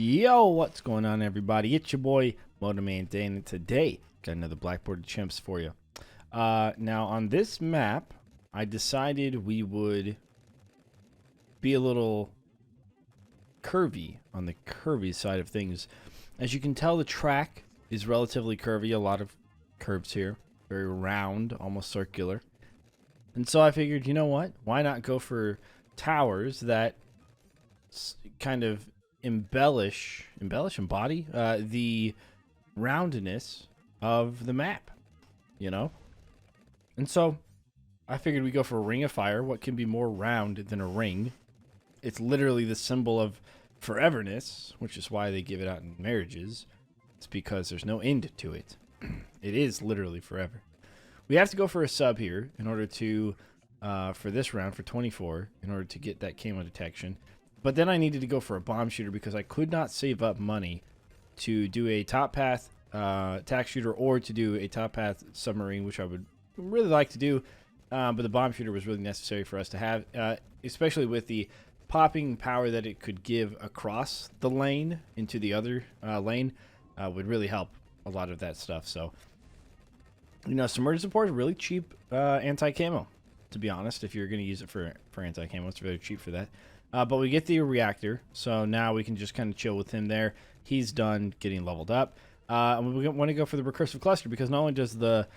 Yo, what's going on, everybody? It's your boy MotoManDan, and today got another blackboard of chimps for you. Now on this map, I decided we would be a little curvy on the curvy side of things. As you can tell, the track is relatively curvy. A lot of curves here, very round, almost circular. And so I figured, you know what? Why not go for towers that kind of embody the roundness of the map, you know? And so I figured we go for a ring of fire. What can be more round than a ring? It's literally the symbol of foreverness, which is why they give it out in marriages. It's because there's no end to it. It is literally forever. We have to go for a sub here in order to, for this round, for 24, in order to get that camo detection. But then I needed to go for a bomb shooter because I could not save up money to do a top path tack shooter or to do a top path submarine, which I would really like to do. But the bomb shooter was really necessary for us to have, especially with the popping power that it could give across the lane into the other lane. Would really help a lot of that stuff. So, you know, submerged support is really cheap anti-camo, to be honest. If you're going to use it for anti-camo, it's very cheap for that. But we get the reactor, so now we can just kind of chill with him there. He's done getting leveled up. And we want to go for the recursive cluster because not only does the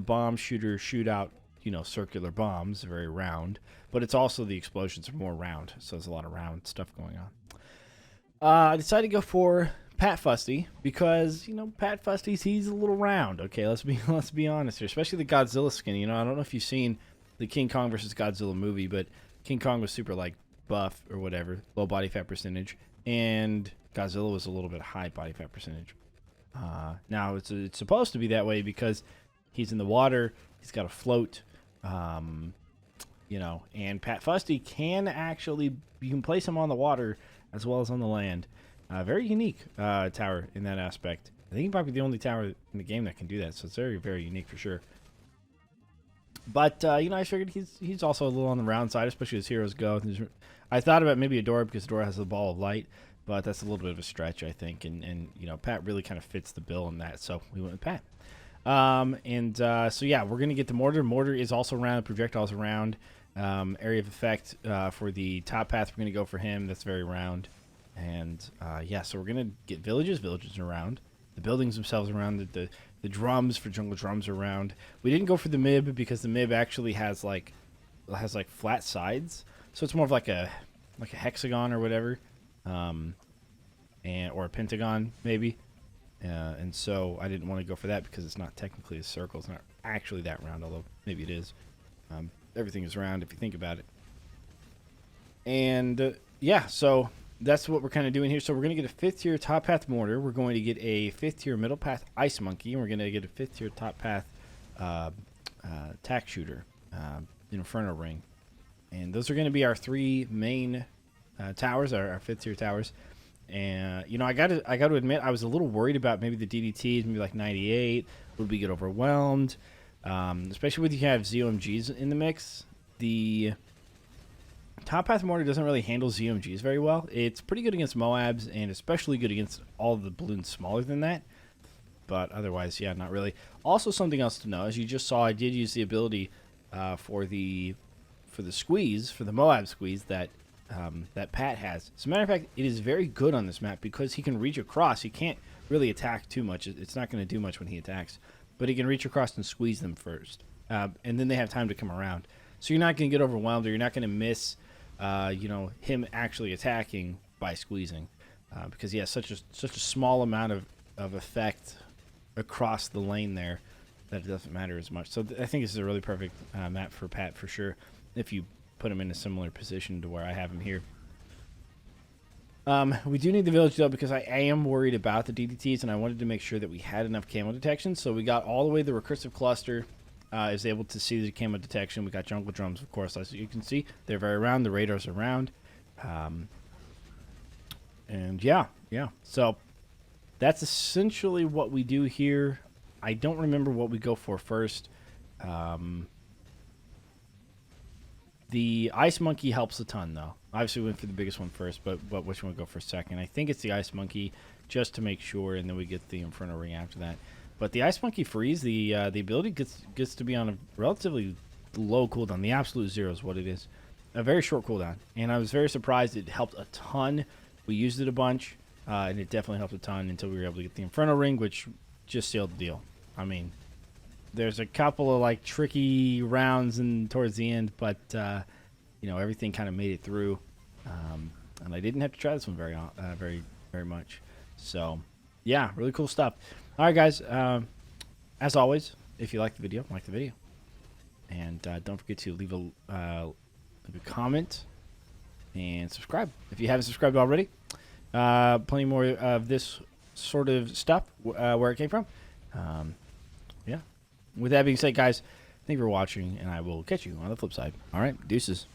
bomb shooter shoot out, you know, circular bombs, very round, but it's also the explosions are more round, so there's a lot of round stuff going on. I decided to go for Pat Fusty because, you know, Pat Fusty's, he's a little round. Okay, let's be honest here, especially the Godzilla skin. You know, I don't know if you've seen the King Kong versus Godzilla movie, but King Kong was super like buff or whatever, low body fat percentage, and Godzilla was a little bit high body fat percentage. Now it's supposed to be that way because he's in the water, he's got a float, you know, and Pat Fusty can actually, you can place him on the water as well as on the land. Very unique tower in that aspect. I think he might be the only tower in the game that can do that, so it's very, very unique for sure. But, you know, I figured he's also a little on the round side, especially as heroes go. I thought about maybe Adora because Adora has the ball of light, but that's a little bit of a stretch, I think. And you know, Pat really kind of fits the bill in that, so we went with Pat. So, yeah, we're going to get the mortar. Mortar is also round, projectiles around. Area of effect for the top path, we're going to go for him. That's very round. And, yeah, so we're going to get villages. Villages are round. The buildings themselves around. The drums for jungle drums are round. We didn't go for the MIB because the MIB actually has like flat sides, so it's more of like a hexagon or whatever, or a pentagon maybe. And so I didn't want to go for that because it's not technically a circle. It's not actually that round, although maybe it is. Everything is round if you think about it. And yeah, so that's what we're kind of doing here. So we're going to get a 5th tier top path mortar. We're going to get a 5th tier middle path ice monkey. And we're going to get a 5th tier top path tack shooter, inferno ring. And those are going to be our 3 main towers, our 5th tier towers. And, you know, I got to admit, I was a little worried about maybe the DDTs, maybe like 98. Would we get overwhelmed? Especially when you have ZOMGs in the mix. The top path mortar doesn't really handle ZOMGs very well. It's pretty good against Moabs and especially good against all of the balloons smaller than that. But otherwise, yeah, not really. Also, something else to know, as you just saw, I did use the ability for the squeeze, for the Moab squeeze that that Pat has. As a matter of fact, it is very good on this map because he can reach across. He can't really attack too much. It's not going to do much when he attacks, but he can reach across and squeeze them first, and then they have time to come around. So you're not going to get overwhelmed, or you're not going to miss, you know, him actually attacking by squeezing, because he has such a small amount of effect across the lane there that it doesn't matter as much. So I think this is a really perfect map for Pat for sure, if you put him in a similar position to where I have him here. We do need the village though because I am worried about the DDTs, and I wanted to make sure that we had enough camo detection. So we got all the way the recursive cluster. Is able to see the camo detection. We got jungle drums, of course, as you can see. They're very round. The radars are round. And yeah. So that's essentially what we do here. I don't remember what we go for first. The Ice Monkey helps a ton, though. Obviously, we went for the biggest one first, but which one would go for second? I think it's the Ice Monkey, just to make sure, and then we get the Inferno Ring after that. But the Ice Monkey Freeze, the ability gets to be on a relatively low cooldown. The absolute 0 is what it is. A very short cooldown. And I was very surprised. It helped a ton. We used it a bunch, and it definitely helped a ton until we were able to get the Inferno Ring, which just sealed the deal. I mean, there's a couple of like tricky rounds and towards the end, but you know, everything kind of made it through, and I didn't have to try this one very much. So yeah, really cool stuff. All right, guys. As always, if you like the video, and don't forget to leave a comment and subscribe if you haven't subscribed already. Plenty more of this sort of stuff where it came from. Yeah. With that being said, guys, thank you for watching, and I will catch you on the flip side. All right, deuces.